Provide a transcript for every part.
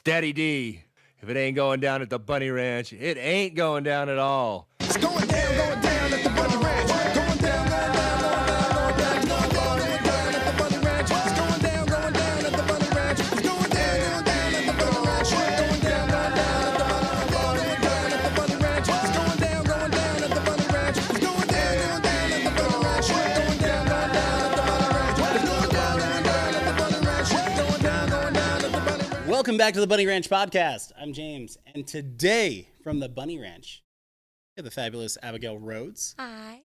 Steady D. If it ain't going down at the Bunny Ranch, it ain't going down at all. It's going down at the Bunny Ranch. Going down, going down, going down, going down at the Bunny Ranch. It's going down at the Bunny Ranch. It's going down at the Bunny Ranch. Going down at the Bunny Ranch. It's going down at the Bunny Ranch. It's going down at the Bunny Ranch. Going down at the Bunny Ranch. It's going down at the Bunny Ranch. Going down at the Bunny Ranch. Welcome back to the Bunny Ranch podcast. I'm James, and today from the Bunny Ranch, we have the fabulous Abigail Rhoads. Hi.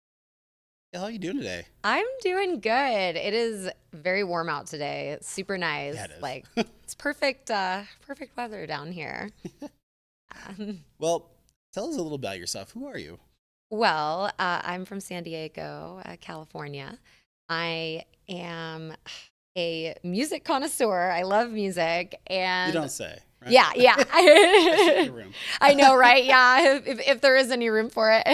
How are you doing today? I'm doing good. It is very warm out today. It's super nice. Yeah, it is. Like it's perfect weather down here. Well, tell us a little about yourself. Who are you? Well, I'm from San Diego, California. I am a music connoisseur. I love music, and You don't say, right? yeah. Your room. I know, right? Yeah. If there is any room for it,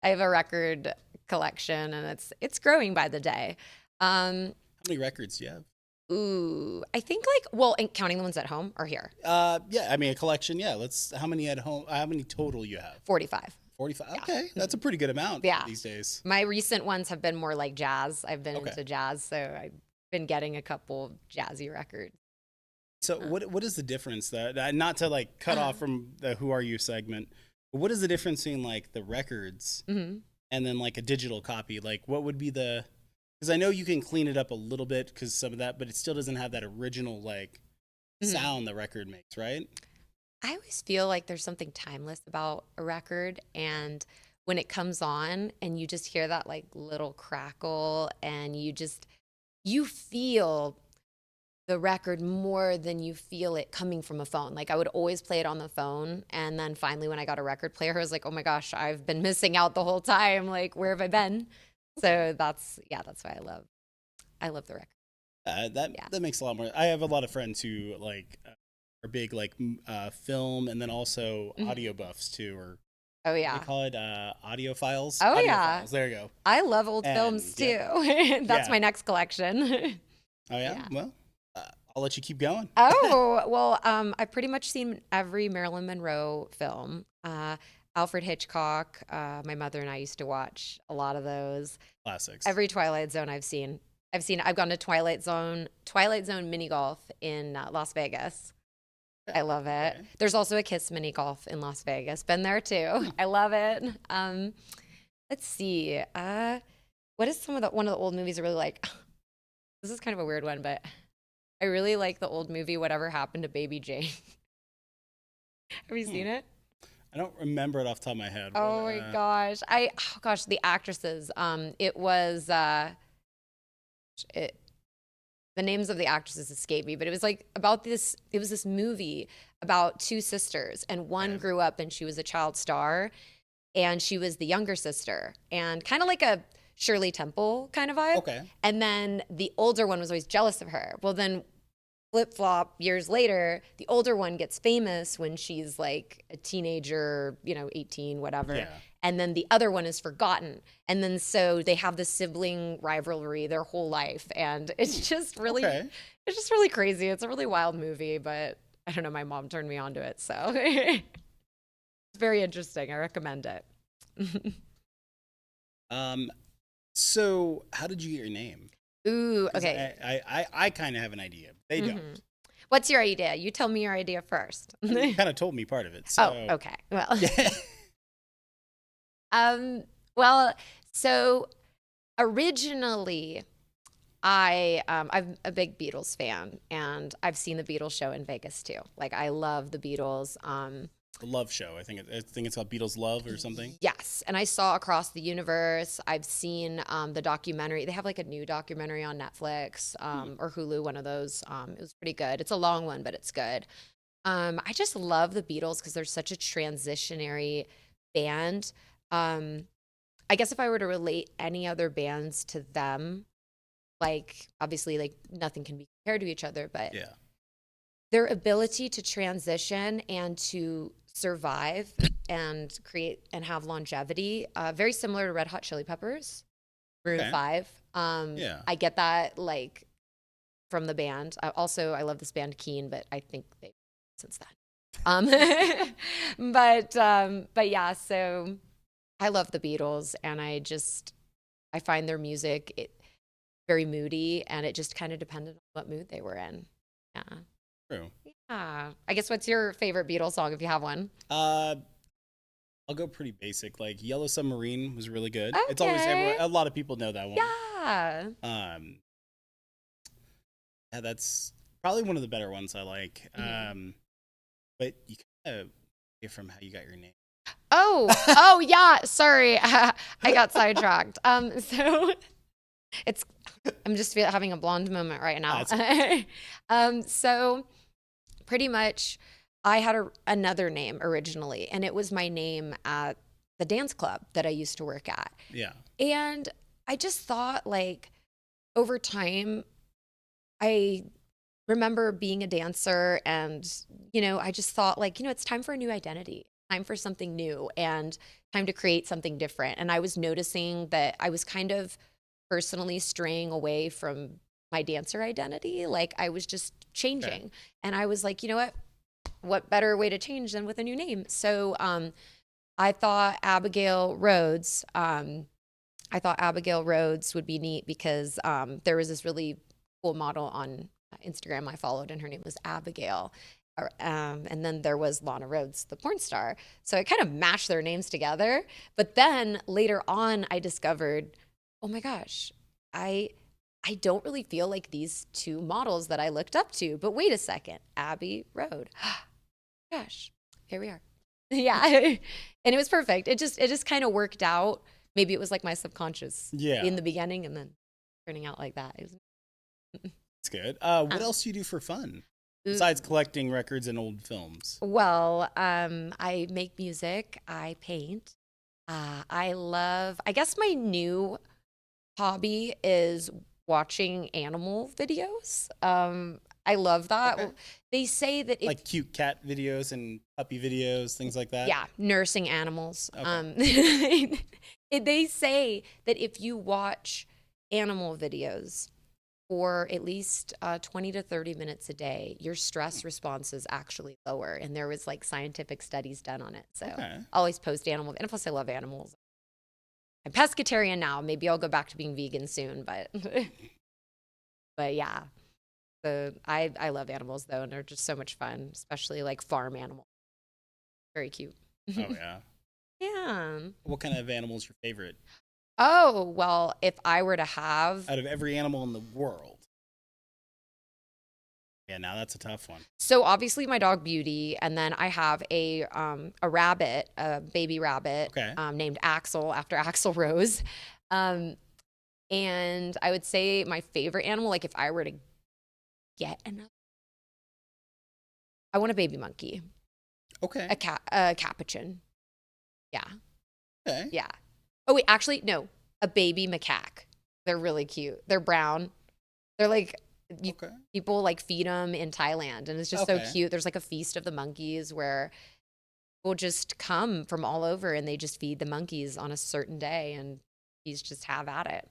I have a record collection, and it's growing by the day. How many records do you have? Ooh, I think counting the ones at home or here, Yeah, I mean a collection. Yeah, how many at home? How many total you have? 45. 45. Okay, that's a pretty good amount these days. My recent ones have been more like jazz. I've been Okay. into jazz, so I've been getting a couple jazzy records. So what is the difference? Not to like cut off from the Who Are You segment, but what is the difference between like the records Mm-hmm. and then like a digital copy? Like what would be because I know you can clean it up a little bit because some of that, but it still doesn't have that original like sound the record makes, right? I always feel like there's something timeless about a record, and when it comes on and you just hear that like little crackle, and you feel the record more than you feel it coming from a phone. Like I would always play it on the phone, and then finally when I got a record player, I was like, oh my gosh, I've been missing out the whole time. Like, where have I been? So that's why I love the record. That makes a lot more. I have a lot of friends who like are big like film and then also audio buffs too, or Oh yeah. they call it audiophiles. Oh, Audiophiles. yeah. There you go. I love old And, films too. yeah. That's Yeah. my next collection. Oh yeah. Yeah. Well, I'll let you keep going. Oh, well, I've pretty much seen every Marilyn Monroe film. Alfred Hitchcock, my mother and I used to watch a lot of those. Classics. Every Twilight Zone I've seen. I've gone to Twilight Zone mini golf in Las Vegas. I love it. Okay. There's also a Kiss mini golf in Las Vegas. Been there too. I love it. Let's see. What is one of the old movies I really like? This is kind of a weird one, but I really like the old movie Whatever Happened to Baby Jane. Have you seen it? I don't remember it off the top of my head. Oh my gosh. The actresses. It was the names of the actresses escape me, but it was like it was this movie about two sisters, and one grew up and she was a child star, and she was the younger sister, and kind of like a Shirley Temple kind of vibe. Okay. And then the older one was always jealous of her. Well, then flip-flop years later, the older one gets famous when she's like a teenager, 18, whatever. Yeah. And then the other one is forgotten. And then so they have this sibling rivalry their whole life. And it's just really, It's just really crazy. It's a really wild movie, but I don't know, my mom turned me on to it. So it's very interesting. I recommend it. So how did you get your name? Ooh, 'Cause okay. I kind of have an idea. They don't. What's your idea? You tell me your idea first. You kind of told me part of it. So. Oh, okay. Well, so originally I'm a big Beatles fan, and I've seen the Beatles show in Vegas too. Like I love the Beatles. The Love Show. I think it's called Beatles Love or something. Yes, and I saw Across the Universe. I've seen the documentary. They have like a new documentary on Netflix or Hulu, one of those. It was pretty good. It's a long one, but it's good. I just love the Beatles because they're such a transitionary band. I guess if I were to relate any other bands to them, like obviously like nothing can be compared to each other, but Yeah. their ability to transition and to survive and create and have longevity, very similar to Red Hot Chili Peppers, Maroon 5. Yeah. I get that like from the band. I love this band Keen, but I think they since then. But yeah, so I love the Beatles, and I find their music very moody, and it just kind of depended on what mood they were in. Yeah. True. Yeah. I guess what's your favorite Beatles song if you have one? I'll go pretty basic. Like Yellow Submarine was really good. It's always Okay. a lot of people know that one. Yeah. Yeah, that's probably one of the better ones I like. But you kind of get from how you got your name. Oh yeah. Sorry, I got sidetracked. So I'm just having a blonde moment right now. So pretty much, I had another name originally, and it was my name at the dance club that I used to work at. Yeah. And I just thought, like, over time, I remember being a dancer, and, I just thought, like, it's time for a new identity, time for something new, and time to create something different. And I was noticing that I was kind of personally straying away from my dancer identity. Like, I was just changing. Okay. And I was like, you know what better way to change than with a new name? So I thought Abigail Rhoads. I thought Abigail Rhoads would be neat because there was this really cool model on Instagram I followed, and her name was Abigail. And then there was Lana Rhoades, the porn star. So I kind of mashed their names together. But then later on, I discovered, oh my gosh, I don't really feel like these two models that I looked up to. But wait a second, Abby Rhoad. Gosh, here we are. Yeah. And it was perfect. It just kind of worked out. Maybe it was like my subconscious in the beginning, and then turning out like that. That's good. What else do you do for fun besides collecting records and old films? Well, I make music. I paint. I guess my new hobby is watching animal videos. I love that. Okay. They say that Like cute cat videos and puppy videos, things like that? Yeah, nursing animals. Okay. They say that if you watch animal videos for at least 20 to 30 minutes a day, your stress response is actually lower. And there was like scientific studies done on it. So I always post animal. And plus I love animals. I'm pescatarian now. Maybe I'll go back to being vegan soon, but yeah. I love animals though, and they're just so much fun, especially like farm animals. Very cute. Oh yeah. Yeah. What kind of animal is your favorite? Oh, well, if I were to have Out of every animal in the world. Yeah, now that's a tough one. So obviously my dog Beauty, and then I have a rabbit, a baby rabbit, named Axel after Axl Rose. And I would say my favorite animal, like if I were to get another, I want a baby monkey. Okay. A capuchin. Yeah. Okay. Yeah. Oh wait, actually no, a baby macaque. They're really cute. They're brown. They're like people like feed them in Thailand, and it's just so cute. There's like a feast of the monkeys where people just come from all over and they just feed the monkeys on a certain day, and he's just have at it.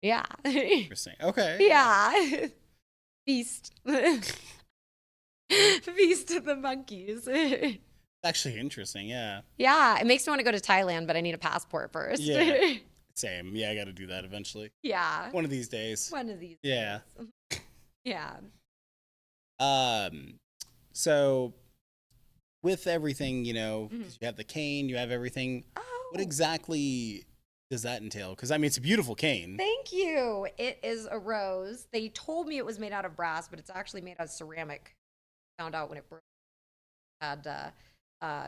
Yeah. Interesting. Okay. Yeah. Feast. Feast of the monkeys. Actually interesting, yeah. Yeah, it makes me want to go to Thailand, but I need a passport first. Yeah. Same. Yeah, I got to do that eventually. Yeah. One of these days. One of these days. Yeah. So with everything, 'cause you have the cane, you have everything. Oh. What exactly does that entail? Because I mean, it's a beautiful cane. Thank you. It is a rose. They told me it was made out of brass, but it's actually made out of ceramic. Found out when it broke. Had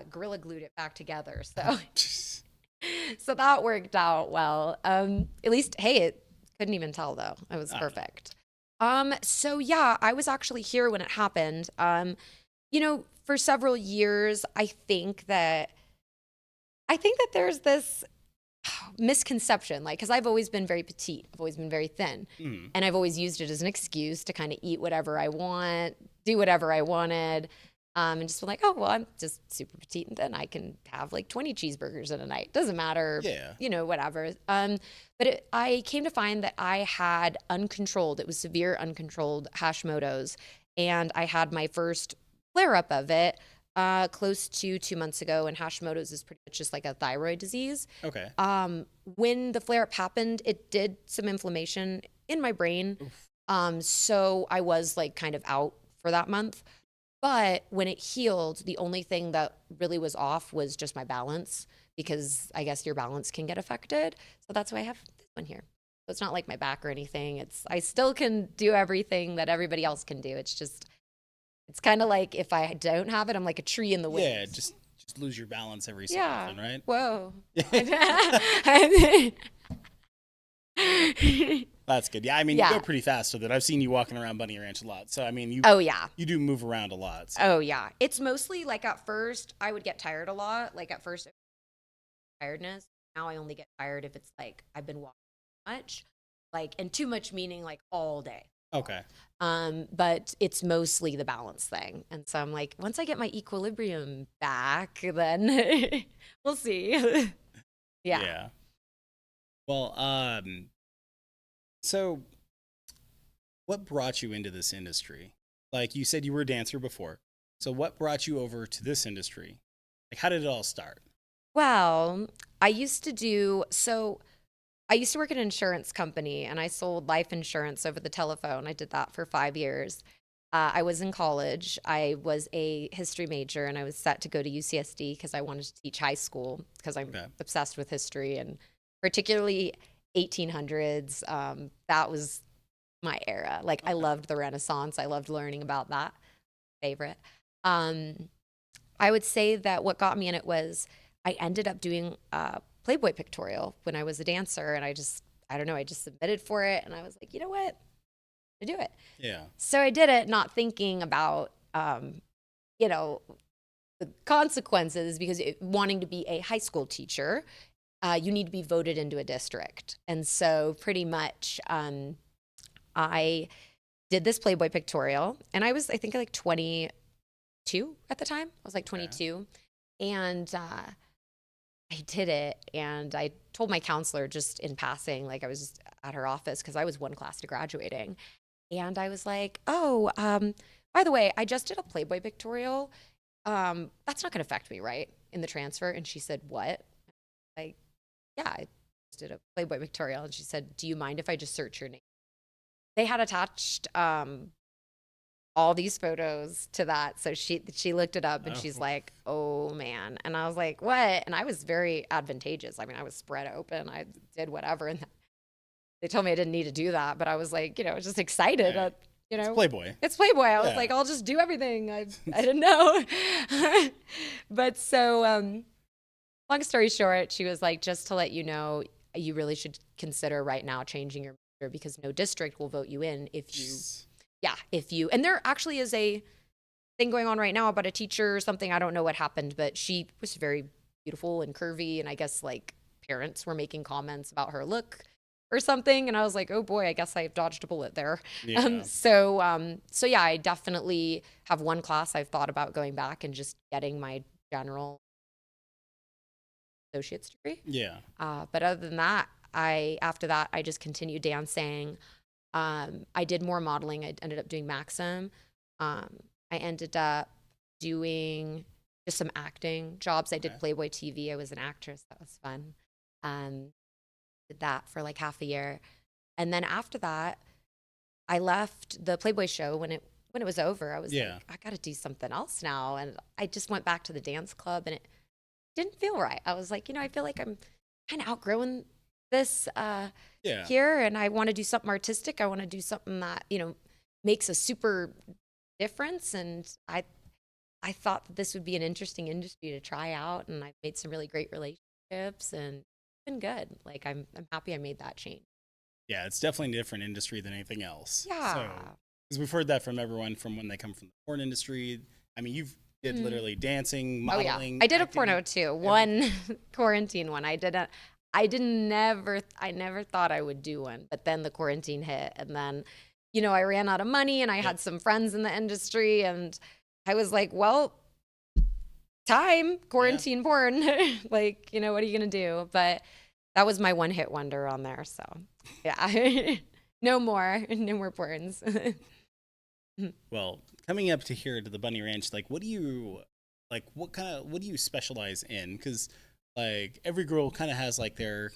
Gorilla glued it back together, so that worked out well. At least, hey, it couldn't even tell though. It was perfect. So yeah, I was actually here when it happened. For several years, I think that there's this misconception, like, because I've always been very petite, I've always been very thin, and I've always used it as an excuse to kind of eat whatever I want, do whatever I wanted, and just been like, oh well, I'm just super petite and thin, I can have like 20 cheeseburgers in a night, doesn't matter, whatever. But I came to find that I had it was severe uncontrolled Hashimoto's, and I had my first flare up of it close to 2 months ago, and Hashimoto's is pretty much just like a thyroid disease. Okay. When the flare up happened, it did some inflammation in my brain. So I was like kind of out for that month. But when it healed, the only thing that really was off was just my balance, because I guess your balance can get affected. So that's why I have this one here. So it's not like my back or anything. I still can do everything that everybody else can do. It's kind of like if I don't have it, I'm like a tree in the wind. Yeah, just lose your balance every so often, right? Whoa. That's good. Yeah, I mean, Yeah. you go pretty fast with it. I've seen you walking around Bunny Ranch a lot. So, I mean, Oh, yeah. you do move around a lot. So. Oh, yeah. It's mostly like at first I would get tired a lot. Like at first, tiredness. Now I only get tired if it's like I've been walking too much. Like, and too much meaning like all day. Okay. But it's mostly the balance thing. And so I'm like, once I get my equilibrium back, then we'll see. Yeah. Well, so what brought you into this industry? Like you said, you were a dancer before. So what brought you over to this industry? Like, how did it all start? Well, I used to work at an insurance company, and I sold life insurance over the telephone. I did that for 5 years. I was in college. I was a history major, and I was set to go to UCSD because I wanted to teach high school because I'm obsessed with history, and particularly 1800s. That was my era. Like, I loved the Renaissance. I loved learning about that. Favorite. I would say that what got me in it was I ended up doing Playboy pictorial when I was a dancer, and I just submitted for it, and I was like, you know what, I do it. Yeah. So I did it, not thinking about the consequences, because wanting to be a high school teacher, you need to be voted into a district, and so pretty much I did this Playboy pictorial, and I think like 22 at the time. I was like 22, and I did it, and I told my counselor just in passing, like I was just at her office because I was one class to graduating. And I was like, oh, by the way, I just did a Playboy pictorial. That's not going to affect me, right, in the transfer? And she said, what? Like, yeah, I just did a Playboy pictorial. And she said, do you mind if I just search your name? They had attached all these photos to that. So she looked it up, and she's like, oh man. And I was like, what? And I was very advantageous. I mean, I was spread open. I did whatever. And they told me I didn't need to do that, but I was like, just excited. It's Playboy. It's Playboy. I was like, I'll just do everything. I didn't know. But so, long story short, she was like, just to let you know, you really should consider right now changing your major, because no district will vote you in if you, and there actually is a thing going on right now about a teacher or something. I don't know what happened, but she was very beautiful and curvy. And I guess like parents were making comments about her look or something. And I was like, oh boy, I guess I dodged a bullet there. Yeah. So yeah, I definitely have one class I've thought about going back and just getting my general associate's degree. Yeah. But other than that, after that, I just continued dancing. I did more modeling. I ended up doing Maxim. I ended up doing just some acting jobs. I did Playboy TV. I was an actress. That was fun. Did that for like half a year. And then after that, I left the Playboy show when it was over. I was like, I got to do something else now. And I just went back to the dance club, and it didn't feel right. I was like, I feel like I'm kind of outgrowing this here, and I want to do something artistic. I want to do something that makes a super difference. And I thought that this would be an interesting industry to try out, and I've made some really great relationships, and it's been good. Like I'm happy I made that change. Yeah, it's definitely a different industry than anything else. Yeah, because we've heard that from everyone from when they come from the porn industry. I mean, you've did literally dancing, modeling. Oh yeah, I did acting, a porno too. One quarantine one. I never thought I would do one, but then the quarantine hit, and then, I ran out of money, and I had some friends in the industry, and I was like, well, quarantine porn. Like, what are you going to do? But that was my one hit wonder on there. So yeah, no more porns. Well, coming up to here to the Bunny Ranch, like, what do you what do you specialize in? Because like every girl kind of has like their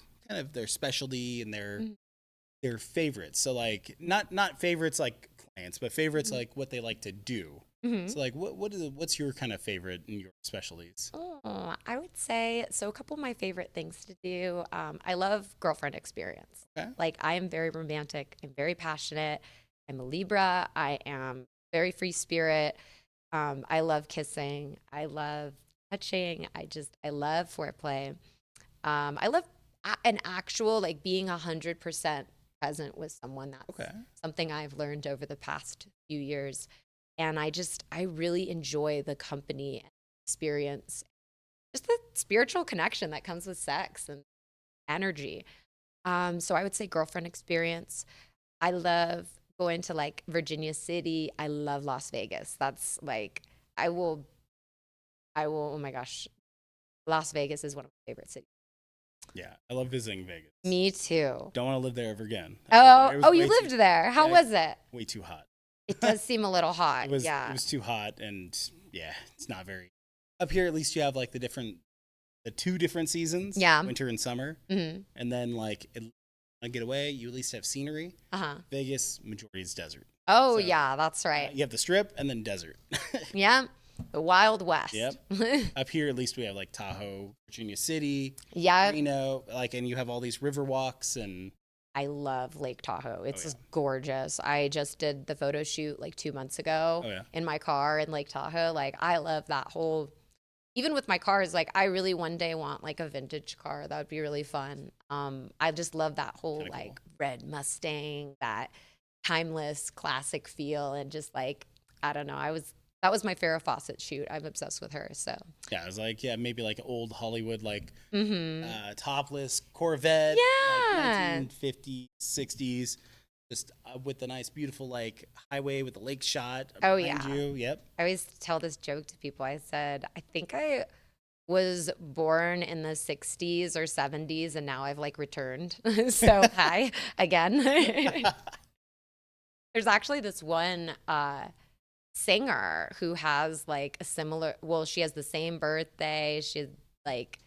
specialty and their favorites. So like not favorites like clients, but favorites like what they like to do. So like what's your kind of favorite in your specialties? Oh, I would say so. A couple of my favorite things to do. I love girlfriend experience. Okay. Like I am very romantic. I'm very passionate. I'm a Libra. I am very free spirit. I love kissing. I love touching. I love foreplay. I love an actual like being 100% present with someone. That's something I've learned over the past few years. And I really enjoy the company and experience, just the spiritual connection that comes with sex and energy. So I would say girlfriend experience. I love going to like Virginia City. I love Las Vegas. That's like, I will, oh my gosh. Las Vegas is one of my favorite cities. Yeah, I love visiting Vegas. Me too. Don't want to live there ever again. You lived there. How was it? Way too hot. It does seem a little hot. It was too hot, and yeah, it's not very. Up here, at least you have like the two different seasons. Yeah. Winter and summer. And then like, I get away, you at least have scenery. Vegas, majority is desert. Oh, So, yeah, that's right. You have the strip and then desert. Yeah. The Wild West. Yep. Up here, at least we have like Tahoe, Virginia City, Yeah. Reno, like, and you have all these river walks and. I love Lake Tahoe. It's yeah. gorgeous. I just did the photo shoot like 2 months ago in my car in Lake Tahoe. Like, I love that whole, even with my cars, like, I really one day want like a vintage car. That would be really fun. I just love that whole Kinda like cool. red Mustang, that timeless classic feel. And just like, I don't know, that was my Farrah Fawcett shoot. I'm obsessed with her. So Yeah, I was like, maybe like old Hollywood, like topless Corvette, Yeah. like 1950s, 60s, just with the nice, beautiful like highway with the lake shot. Oh, behind yeah. you. Yep. I always tell this joke to people. I said, I think I was born in the 60s or 70s, and now I've like returned. So hi again. There's actually this one singer who has like a similar, well, she has the same birthday. She had like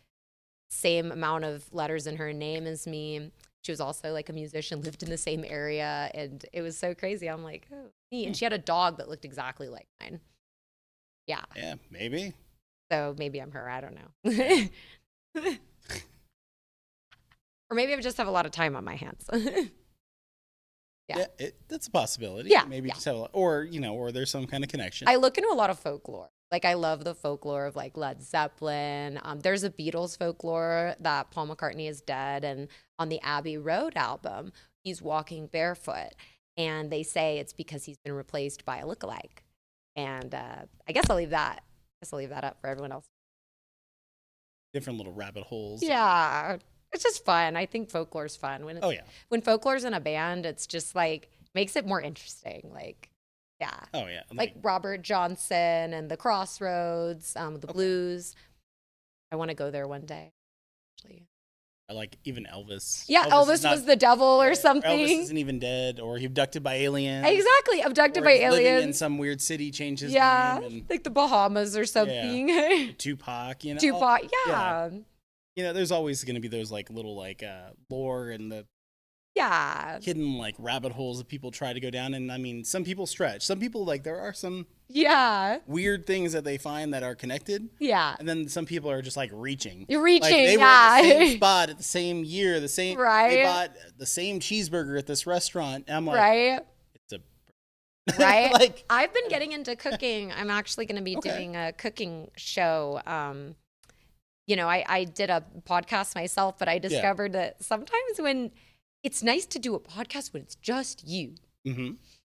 same amount of letters in her name as me. She was also like a musician, lived in the same area, and it was so crazy. I'm like, oh, me. And she had a dog that looked exactly like mine. Yeah. Yeah, maybe. So maybe I'm her. I don't know. Or maybe I just have a lot of time on my hands. Yeah. That's a possibility. Yeah, Maybe yeah. just have, or there's some kind of connection. I look into a lot of folklore. Like, I love the folklore of like Led Zeppelin. There's a Beatles folklore that Paul McCartney is dead, and on the Abbey Road album, he's walking barefoot, and they say it's because he's been replaced by a lookalike. And I guess I'll leave that. Up for everyone else. Different little rabbit holes. Yeah, it's just fun. I think folklore's fun. When folklore's in a band, it's just like makes it more interesting. Like, yeah. Oh yeah. Like Robert Johnson and the Crossroads, the blues. I want to go there one day. Actually. I like even Elvis. Yeah, Elvis was the devil or something. Elvis isn't even dead, or he abducted by aliens. Exactly, abducted or by he's living in aliens. some weird city, changed his Yeah, name. And, like the Bahamas or something. yeah. Tupac, Tupac, yeah. yeah. There's always going to be those like little like lore and the Yeah. hidden like rabbit holes that people try to go down. And I mean, some people stretch. Some people like there are some Yeah. weird things that they find that are connected. Yeah. And then some people are just like reaching. You're reaching, Like, they were yeah. at the same spot at the same year, the same. Right. They bought the same cheeseburger at this restaurant. And I'm like, Right. it's a. Right. Like, I've been getting into cooking. I'm actually going to be Okay. doing a cooking show. I did a podcast myself, but I discovered that sometimes when it's nice to do a podcast when it's just you,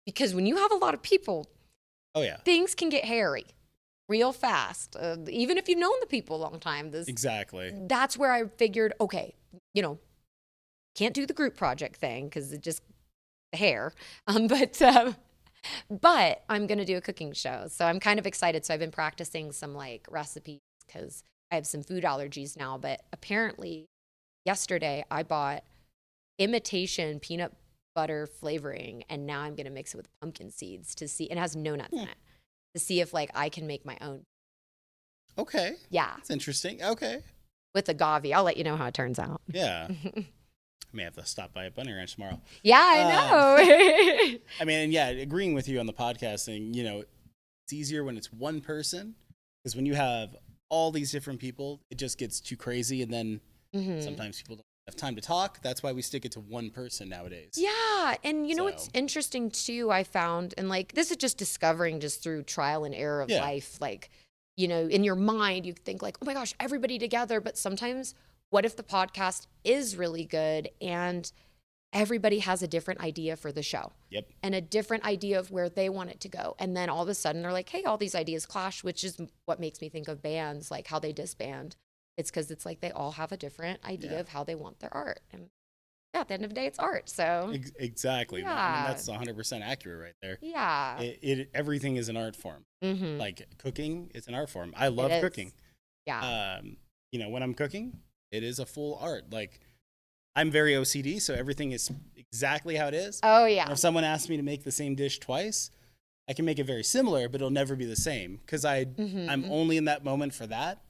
because when you have a lot of people, oh yeah, things can get hairy real fast. Even if you've known the people a long time, exactly. that's where I figured, okay, can't do the group project thing because it just hair. But I'm going to do a cooking show. So I'm kind of excited. So I've been practicing some like recipes because I have some food allergies now. But apparently yesterday I bought imitation peanut butter flavoring, and now I'm going to mix it with pumpkin seeds to see. It has no nuts in it. to see if like I can make my own. Okay. Yeah. That's interesting. Okay. With agave. I'll let you know how it turns out. Yeah. I may have to stop by at BunnyRanch tomorrow. Yeah, I know. I mean, and yeah, agreeing with you on the podcasting, you know, it's easier when it's one person, because when you have all these different people, it just gets too crazy, and then sometimes people don't have time to talk. That's why we stick it to one person nowadays. Yeah, and you know what's interesting too, I found, and like this is just discovering just through trial and error of life, like, you know, in your mind you think like, oh my gosh, everybody together, but sometimes what if the podcast is really good and everybody has a different idea for the show? Yep. And a different idea of where they want it to go. And then all of a sudden they're like, hey, all these ideas clash, which is what makes me think of bands, like how they disband. It's because it's like they all have a different idea of how they want their art. And yeah, at the end of the day, it's art. So exactly. Yeah. I mean, that's 100% accurate right there. Yeah. Everything is an art form. Like cooking is an art form. I love cooking. Yeah. You know, when I'm cooking, it is a full art. Like, I'm very OCD, so everything is exactly how it is. Oh, yeah. And if someone asks me to make the same dish twice, I can make it very similar, but it'll never be the same because I'm only in that moment for that.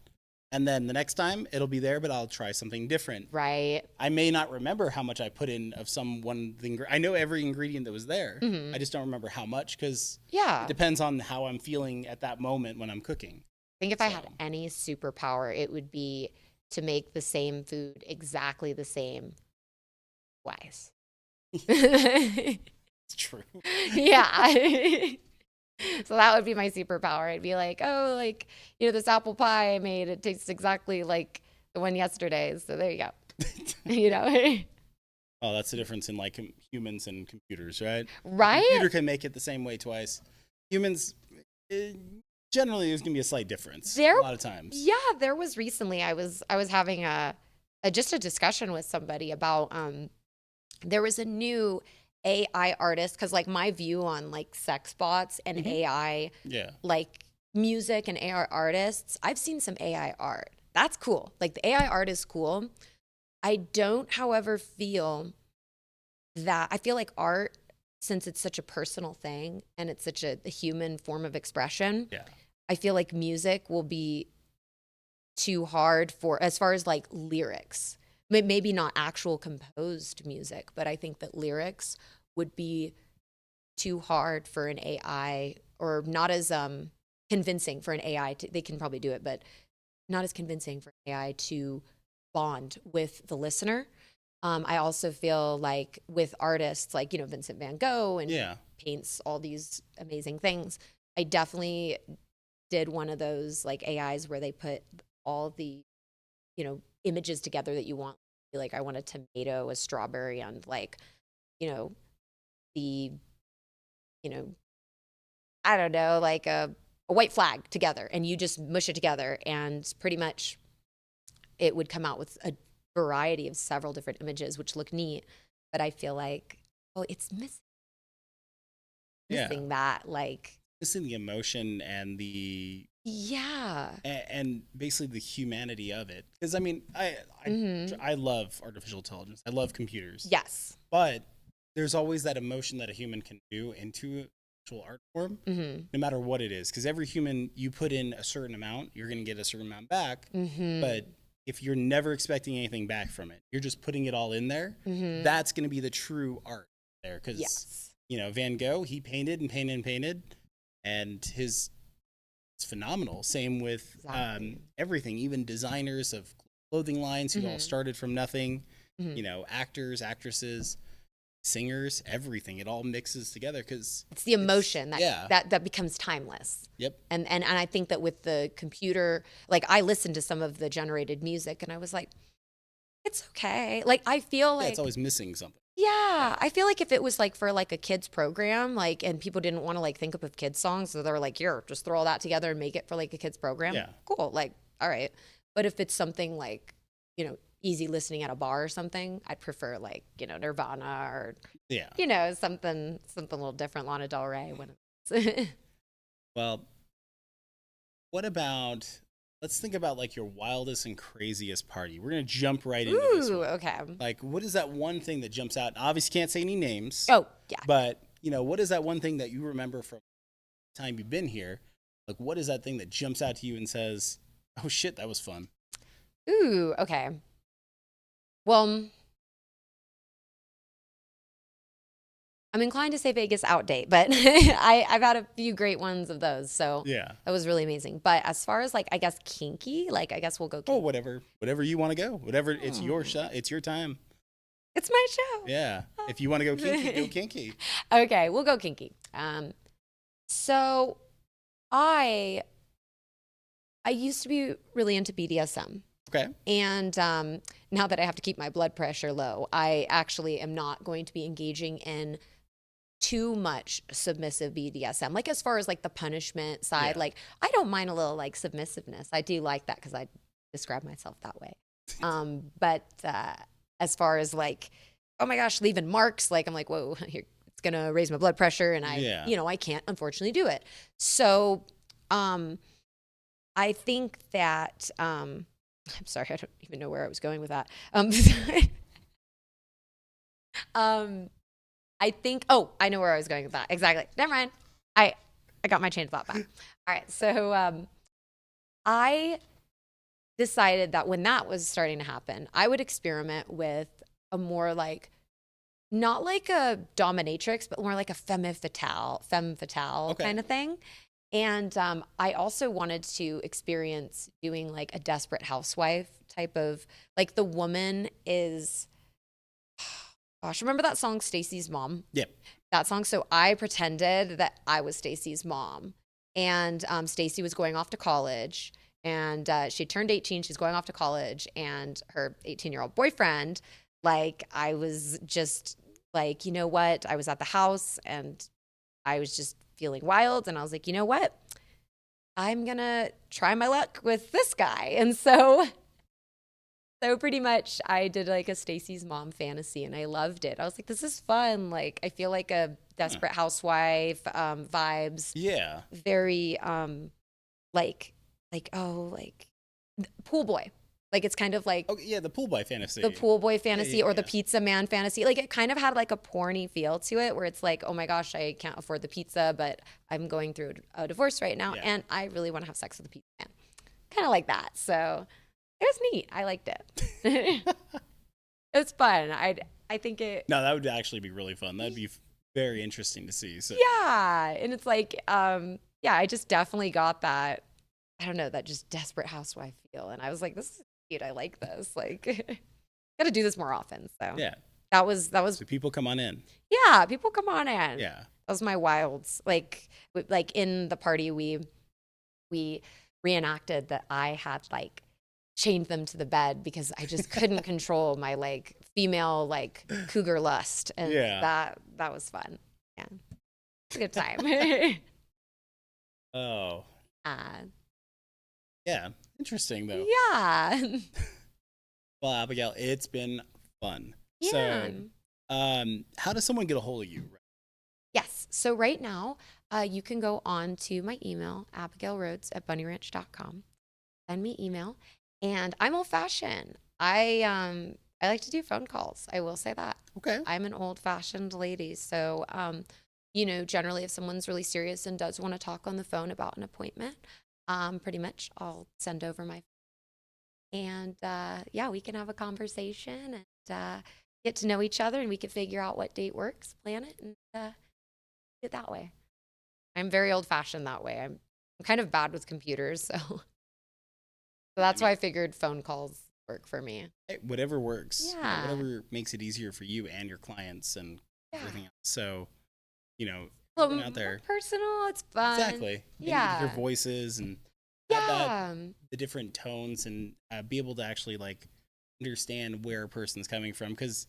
And then the next time it'll be there, but I'll try something different. Right. I may not remember how much I put in of some one thing. I know every ingredient that was there. I just don't remember how much because it depends on how I'm feeling at that moment when I'm cooking. I think if I had any superpower, it would be to make the same food exactly the same twice. It's true. Yeah. So that would be my superpower. I'd be like, oh, like, you know, this apple pie I made, it tastes exactly like the one yesterday. So there you go. You know? Oh, that's the difference in like humans and computers, right? Right? A computer can make it the same way twice. Humans, generally, there's gonna be a slight difference. A lot of times. Yeah, there was recently. I was having just a discussion with somebody about there was a new AI artist, because like my view on like sex bots and AI, like music and AI artists, I've seen some AI art. That's cool. Like the AI art is cool. I don't, however, feel that I feel like art, since it's such a personal thing and it's such a human form of expression, I feel like music will be too hard for, as far as like lyrics. Maybe not actual composed music, but I think that lyrics would be too hard for an AI, or not as convincing for an AI to, they can probably do it, but not as convincing for an AI to bond with the listener. I also feel like with artists like, you know, Vincent van Gogh and paints all these amazing things. I definitely did one of those like AIs where they put all the, you know, images together that you want. Like I want a tomato, a strawberry, and like, you know, the, you know, I don't know, like a white flag together, and you just mush it together, and pretty much it would come out with a variety of several different images, which look neat. But I feel like, oh, it's missing that, like missing the emotion and the and basically the humanity of it. Because I mean, I love artificial intelligence. I love computers. Yes, but there's always that emotion that a human can do into actual art form, no matter what it is. Because every human, you put in a certain amount, you're going to get a certain amount back. But if you're never expecting anything back from it, you're just putting it all in there, that's going to be the true art there. Because, you know, Van Gogh, he painted and painted and painted, and it's phenomenal. Same with everything, even designers of clothing lines who all started from nothing, you know, actors, actresses, singers, everything. It all mixes together because it's the emotion that becomes timeless. And I think that with the computer, like I listened to some of the generated music and I was like, it's okay. Like I feel like it's always missing something. Yeah, I feel like if it was like for like a kids program, like, and people didn't want to like think up of kids songs, so they were like, here, just throw all that together and make it for like a kids program. Cool. Like, all right. But if it's something like, you know, easy listening at a bar or something, I'd prefer like, you know, Nirvana or, you know, something a little different, Lana Del Rey. Well, what about, let's think about like your wildest and craziest party. We're going to jump right into this one. Okay. Like, what is that one thing that jumps out? Obviously can't say any names. Oh, yeah. But, you know, what is that one thing that you remember from the time you've been here Like, what is that thing that jumps out to you and says, "Oh shit, that was fun"? Ooh, okay. Well, I'm inclined to say Vegas outdate, but I've had a few great ones of those, so Yeah. that was really amazing. But as far as like, I guess kinky, like I guess we'll go Oh, kinky. whatever you want to go. Whatever, it's your shot. It's your time. It's my show. Yeah. If you want to go kinky, go kinky. Okay, we'll go kinky. So I used to be really into BDSM. Okay. And now that I have to keep my blood pressure low, I actually am not going to be engaging in too much submissive BDSM. Like as far as like the punishment side, Yeah. like I don't mind a little like submissiveness. I do like that because I describe myself that way. But as far as like, oh my gosh, leaving marks, like I'm like, whoa, it's gonna raise my blood pressure, and I can't unfortunately do it. So I think that I'm sorry, I don't even know where I was going with that. I think, I know where I was going with that. Exactly. Never mind. I got my chain of thought back. All right. So I decided that when that was starting to happen, I would experiment with a more like, not like a dominatrix, but more like a femme fatale Okay. kind of thing. And I also wanted to experience doing like a desperate housewife type of, like the woman is, gosh, remember that song Stacy's Mom? Yep. That song. So I pretended that I was Stacy's mom, and Stacy was going off to college, and she turned 18. She's going off to college, and her 18-year-old boyfriend, like I was just like, you know what? I was at the house and I was just feeling wild, and I was like, you know what? I'm gonna try my luck with this guy, and so pretty much I did like a Stacy's Mom fantasy, and I loved it. I was like, this is fun. Like I feel like a desperate housewife vibes. Yeah. Very like pool boy. Like it's kind of like Oh, yeah, the pool boy fantasy. the pool boy fantasy yeah, or the yeah. pizza man fantasy. Like it kind of had like a porny feel to it, where it's like, oh my gosh, I can't afford the pizza, but I'm going through a divorce right now, Yeah. and I really want to have sex with the pizza man. Kind of like that. So it was neat. I liked it. It was fun. I think it. No, that would actually be really fun. That'd be very interesting to see. So Yeah, and it's like, yeah, I just definitely got that. I don't know, that just desperate housewife feel, and I was like, this is cute. I like this. Like, got to do this more often. So yeah. that was. So people come on in. Yeah, people come on in. Yeah. That was my wilds. Like in the party, we reenacted that I had like chained them to the bed because I just couldn't control my like female like cougar lust, and Yeah. that was fun. Yeah, it's a good time. Oh. Yeah. Interesting though. Yeah. Well, Abigail, it's been fun. Yeah. So, how does someone get a hold of you? Yes. So right now, you can go on to my email, abigailrhoads@bunnyranch.com. Send me email. And I'm old fashioned. I like to do phone calls. I will say that. Okay. I'm an old fashioned lady. So, generally if someone's really serious and does want to talk on the phone about an appointment, pretty much I'll send over my, and we can have a conversation and get to know each other, and we can figure out what date works, plan it, and do it that way. I'm very old fashioned that way. I'm kind of bad with computers, so that's why I figured phone calls work for me. Hey, whatever works. Yeah. Whatever makes it easier for you and your clients and everything else. So, Well, going out there. more personal, it's fun. Exactly. Yeah. And hear voices and Yeah. the different tones, and be able to actually like understand where a person's coming from, because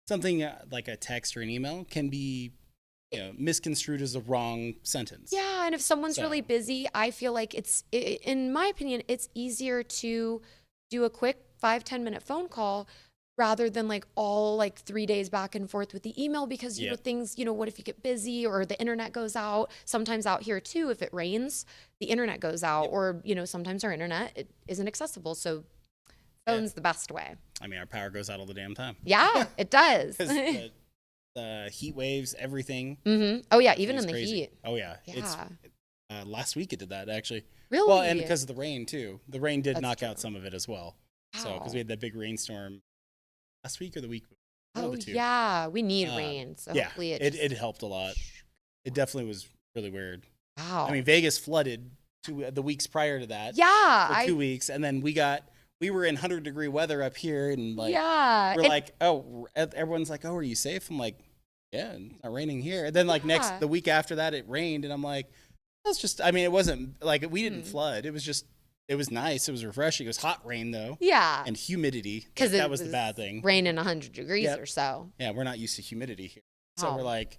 something like a text or an email can be misconstrued as a wrong sentence. Yeah, and if someone's really busy, I feel like in my opinion, it's easier to do a quick 5-10 minute phone call rather than like all like 3 days back and forth with the email, because you know things, what if you get busy or the internet goes out? Sometimes out here too, if it rains, the internet goes out, or sometimes our internet isn't accessible. So phone's the best way. I mean, our power goes out all the damn time. Yeah, it does. The heat waves, everything. Mm-hmm. Oh yeah, even in the crazy. heat. Oh yeah. Yeah. Last week it did that actually. Really? Well, and because of the rain too. The rain did That's knock true. out some of it as well. So because Wow. we had that big rainstorm last week or the week. One of Oh the two. yeah, we need rain, so Yeah, hopefully it helped a lot. It definitely was really weird. Wow. I mean, Vegas flooded the weeks prior to that. yeah, For 2 weeks, and then we were in 100-degree weather up here, and like yeah, we're and- like, oh, everyone's like, oh, are you safe? I'm like, yeah, it's not raining here. And then like Yeah. the week after that, it rained, and I'm like, that's just. I mean, it wasn't like we didn't Mm. flood. It was just, it was nice. It was refreshing. It was hot rain though, yeah, and humidity. because That was the bad thing. Raining 100 degrees Yep. or so. Yeah, we're not used to humidity here, so Oh. we're like,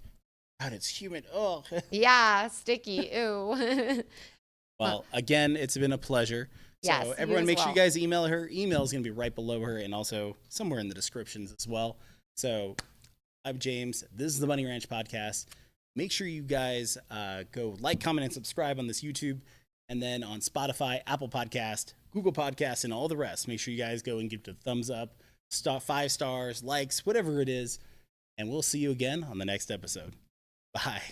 God, it's humid. Oh. Yeah, sticky. Ew. Well, again, it's been a pleasure. So Yes, you everyone, as make sure you well. guys email her. Email is going to be right below her and also somewhere in the descriptions as well. So I'm James. This is the Bunny Ranch podcast. Make sure you guys go like, comment, and subscribe on this YouTube. And then on Spotify, Apple Podcast, Google Podcast, and all the rest. Make sure you guys go and give it a thumbs up, 5 stars, likes, whatever it is. And we'll see you again on the next episode. Bye.